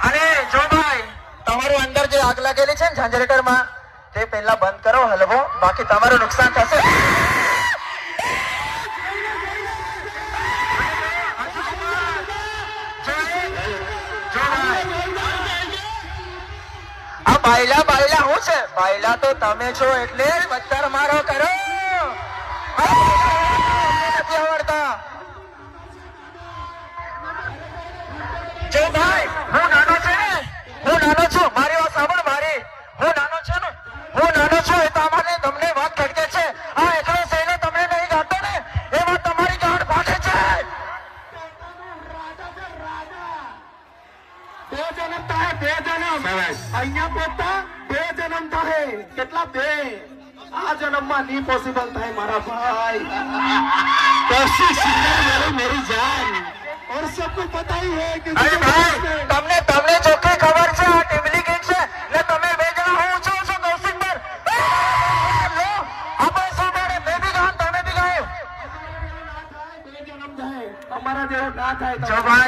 અને જો ભાઈ તમારું અંદર જે આગ લાગેલી છે ને જનરેટરમાં તે પહેલા બંધ કરો હલવો, બાકી તમારું નુકસાન થશે. આ બાયલા બાયલા શું છે? બાયલા તો તમે છો એટલે પથ્થર મારો કરો. નથી આવડતા. જો ભાઈ હું નાનો છે ને, હું નાનો છું, મારી વાત સાંભળ મારી. હું નાનો છું ને, હું નાનો છું એ તમારે તમને વાત ખડકે છે. આ એકલો સહેલો તમને નહીં ગાતો ને એ વાત તમારી ગાંઠ ફાટે છે. બે જન્મ થાય, બે જન્મ અહીંયા પહોંચતા બે જન્મ થાય. કેટલા બે? આ જન્મમાં નહીં પોસિબલ થાય મારા ભાઈ. कैसी सुंदर मेरी मेरी जान और सबको पता ही है कि અરે ભાઈ તમને તમને ચોખ્ખી ખબર છે આ ટીમલી ગીત છે ને તમે બે જણા હું છો કૌશિક પર. આપણે શું મળે? મેં બી ગામ તમે બી ગાયો. બે જન્મ થાય અમારા જેવો ના થાય. જો ભાઈ